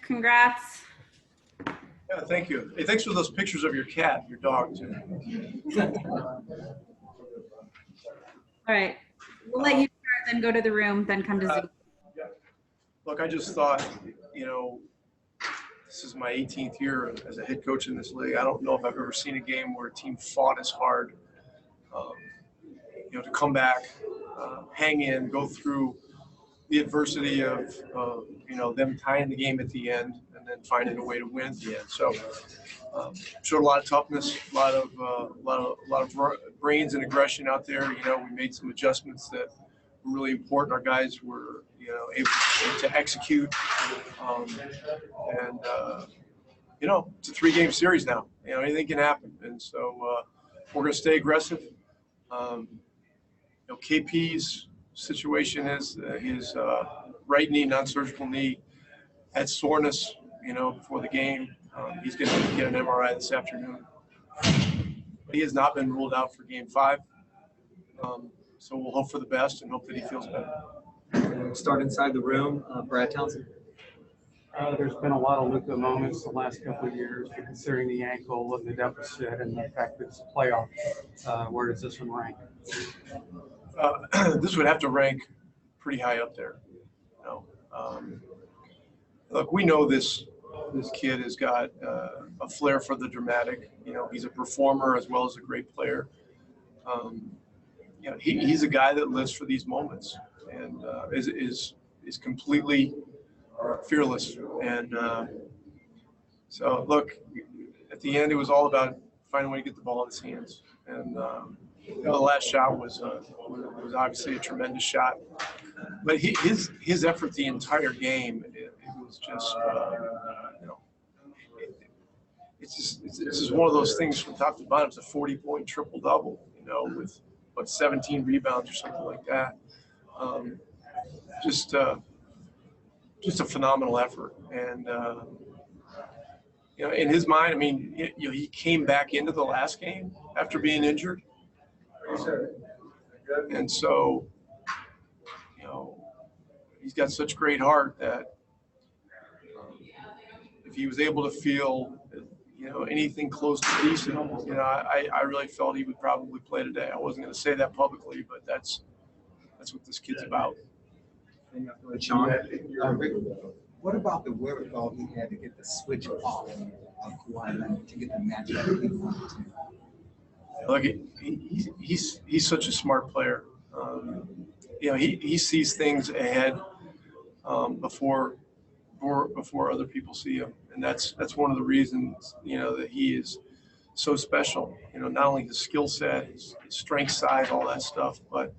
Congrats. Yeah, thank you. Hey, thanks for those pictures of your cat, your dog, too. All right. We'll let you start, then go to the room, then come to Zoom. Look, I just thought, this is my 18th year as a head coach in this league. I don't know if I've ever seen a game where a team fought as hard, to come back, hang in, go through the adversity of them tying the game at the end and then finding a way to win at the end. So showed a lot of toughness, a lot of brains and aggression out there. We made some adjustments that were really important. Our guys were able to execute, it's a 3-game series now. Anything can happen, and so we're going to stay aggressive. KP's situation is his right knee, non-surgical knee, had soreness, before the game. He's going to get an MRI this afternoon. He has not been ruled out for Game 5, so we'll hope for the best and hope that he feels better. Start inside the room, Brad Townsend. There's been a lot of Luka moments the last couple of years, but considering the ankle and the deficit and the fact that it's a playoff, where does this one rank? This would have to rank pretty high up there. Look, we know this kid has got a flair for the dramatic. He's a performer as well as a great player. He's a guy that lives for these moments and is completely fearless. And so, look, at the end, it was all about finding a way to get the ball in his hands. And the last shot was obviously a tremendous shot. But his effort the entire game, it was just, it's just one of those things from top to bottom. It's a 40-point triple-double, with 17 rebounds or something like that. Just a phenomenal effort. And, in his mind, he came back into the last game after being injured. And so, he's got such great heart that if he was able to feel, anything close to decent, I really felt he would probably play today. I wasn't going to say that publicly, but that's what this kid's about. Sean, what about the wherewithal he had to get the switch off of Kawhi Leonard to get the matchup he wanted to? Look, he's such a smart player. He sees things ahead before other people see him, and that's one of the reasons that he is so special. Not only his skill set, his strength side, all that stuff, but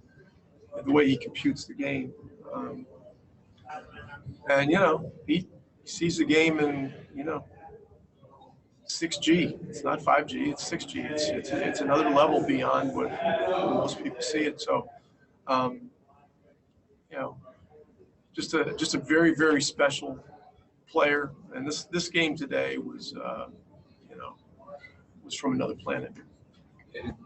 the way he computes the game. And he sees the game in 6G. It's not 5G. It's 6G. It's another level beyond what most people see it. So, just a very, very special player. And this game today was from another planet.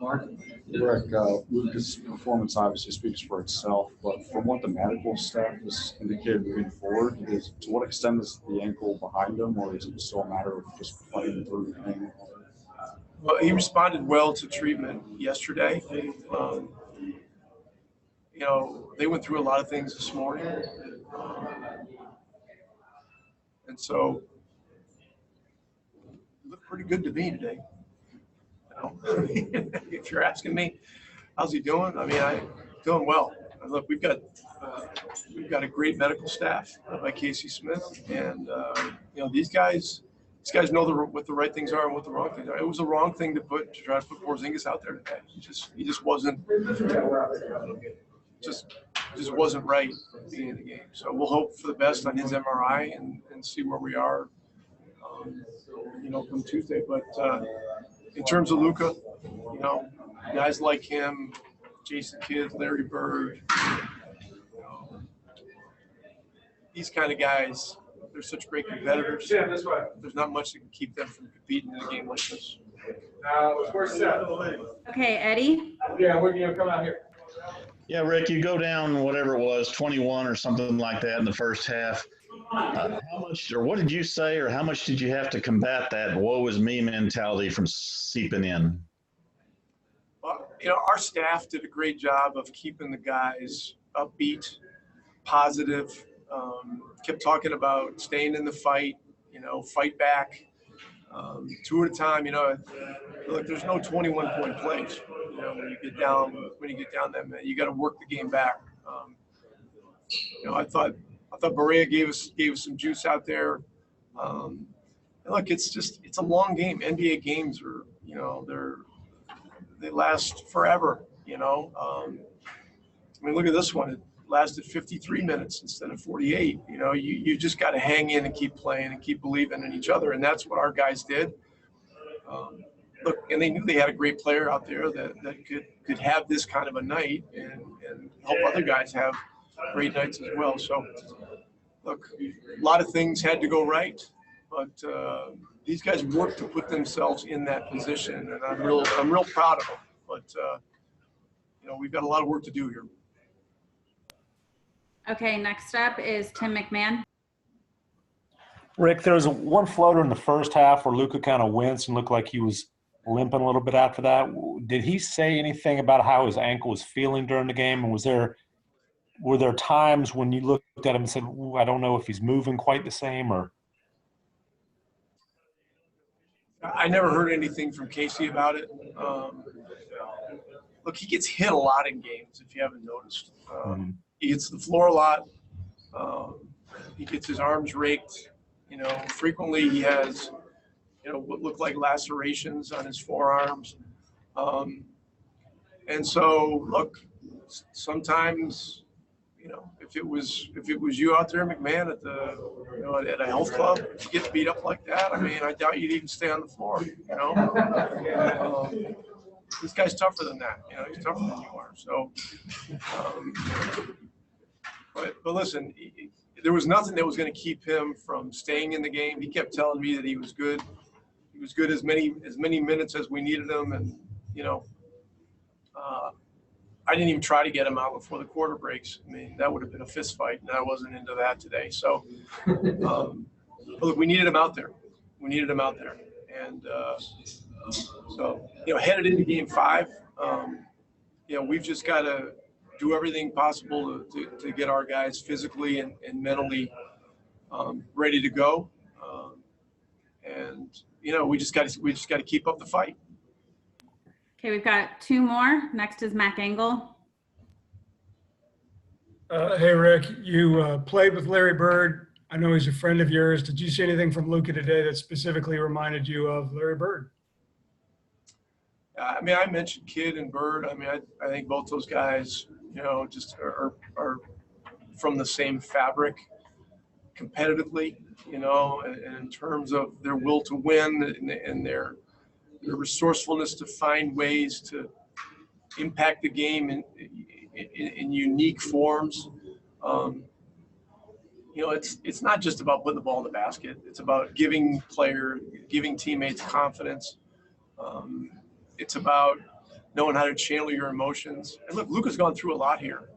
Mark? Rick, Luka's performance obviously speaks for itself, but from what the medical staff has indicated moving forward, to what extent is the ankle behind him, or is it still a matter of just playing through the pain? Well, he responded well to treatment yesterday. They went through a lot of things this morning. And so it looked pretty good to me today. If you're asking me, how's he doing? Doing well. Look, we've got a great medical staff by Casey Smith, and these guys know what the right things are and what the wrong things are. It was the wrong thing to try to put Porzingis out there today. He just wasn't wasn't right at the beginning of the game. So we'll hope for the best on his MRI and see where we are, come Tuesday. But in terms of Luka, guys like him, Jason Kidd, Larry Bird, these kind of guys, they're such great competitors. Yeah, that's right. There's not much that can keep them from competing in a game like this. Where's Seth? Okay, Eddie? Yeah, we're going to come out here. Yeah, Rick, you go down whatever it was, 21 or something like that in the first half. How much, or what did you say, or how much did you have to combat that woe is me mentality from seeping in? Well, our staff did a great job of keeping the guys upbeat, positive, kept talking about staying in the fight, fight back, two at a time. Look, there's no 21-point plays. When you get down that man, you got to work the game back. I thought Berea gave us some juice out there. Look, it's a long game. NBA games are, they last forever. Look at this one. It lasted 53 minutes instead of 48. You just got to hang in and keep playing and keep believing in each other, and that's what our guys did. Look, and they knew they had a great player out there that could have this kind of a night and help other guys have great nights as well. So, look, a lot of things had to go right, but these guys worked to put themselves in that position, and I'm real proud of them. But we've got a lot of work to do here. Okay, next up is Tim McMahon. Rick, there was one floater in the first half where Luka kind of winced and looked like he was limping a little bit after that. Did he say anything about how his ankle was feeling during the game? And were there times when you looked at him and said, I don't know if he's moving quite the same? Or I never heard anything from Casey about it. Look, he gets hit a lot in games, if you haven't noticed. He hits the floor a lot. He gets his arms raked. Frequently he has, what look like lacerations on his forearms. And so, look, sometimes, if it was you out there, McMahon, at the, at a health club, you get beat up like that. I doubt you'd even stay on the floor. This guy's tougher than that. He's tougher than you are. So, but listen, there was nothing that was going to keep him from staying in the game. He kept telling me that he was good. He was good as many minutes as we needed him, and I didn't even try to get him out before the quarter breaks. That would have been a fist fight, and I wasn't into that today. So, look, we needed him out there. And so, headed into Game 5, we've just got to do everything possible to get our guys physically and mentally ready to go. And we just got to keep up the fight. Okay, we've got two more. Next is Mac Engel. Hey, Rick, you played with Larry Bird. I know he's a friend of yours. Did you see anything from Luka today that specifically reminded you of Larry Bird? I mentioned Kidd and Bird. I think both those guys, just are from the same fabric competitively, and in terms of their will to win and their resourcefulness to find ways to impact the game in unique forms. It's not just about putting the ball in the basket. It's about giving teammates confidence. It's about knowing how to channel your emotions. And look, Luka's gone through a lot here.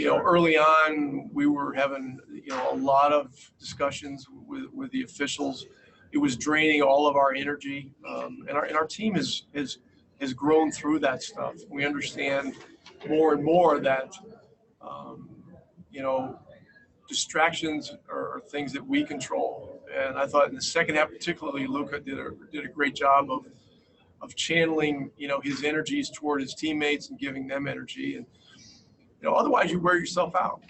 Early on, we were having, a lot of discussions with the officials. It was draining all of our energy. And our team has grown through that stuff. We understand more and more that, distractions are things that we control. And I thought in the second half, particularly, Luka did a great job of channeling, his energies toward his teammates and giving them energy. And, otherwise you wear yourself out.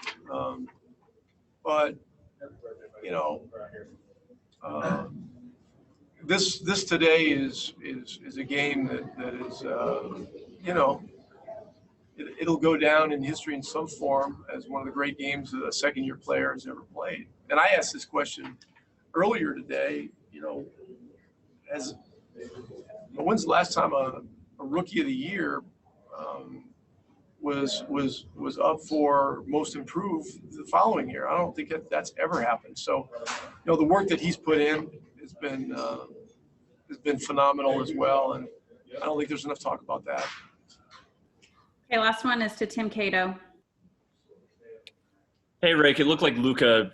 But this today is a game that is, it'll go down in history in some form as one of the great games that a second-year player has ever played. And I asked this question earlier today, when's the last time a rookie of the year was up for most improved the following year? I don't think that's ever happened. So, the work that he's put in has been phenomenal as well, and I don't think there's enough talk about that. Okay, last one is to Tim Cato. Hey, Rick, it looked like Luka,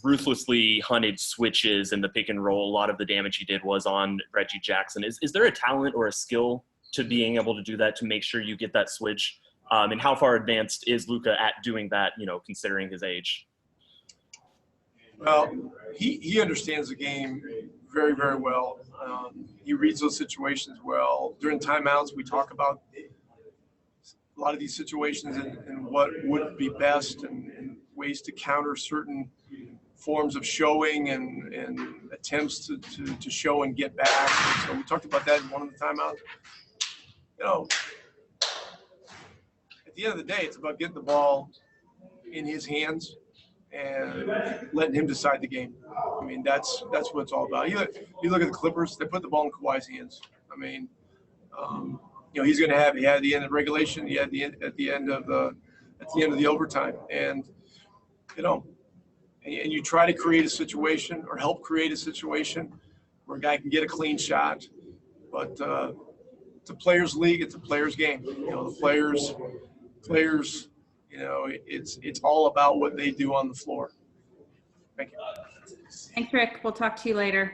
ruthlessly hunted switches in the pick and roll. A lot of the damage he did was on Reggie Jackson. Is there a talent or a skill to being able to do that, to make sure you get that switch? And how far advanced is Luka at doing that, considering his age? Well, he understands the game very, very well. He reads those situations well. During timeouts, we talk about a lot of these situations and what would be best and ways to counter certain forms of showing and attempts to show and get back. So we talked about that in one of the timeouts. At the end of the day, it's about getting the ball in his hands and letting him decide the game. I mean, that's what it's all about. You look at the Clippers; they put the ball in Kawhi's hands. I mean, he's going to have. He had the end of regulation. He had at the end of the overtime, and and you try to create a situation or help create a situation where a guy can get a clean shot, but it's a players' league. It's a players' game. The players. It's all about what they do on the floor. Thank you. Thanks, Rick. We'll talk to you later.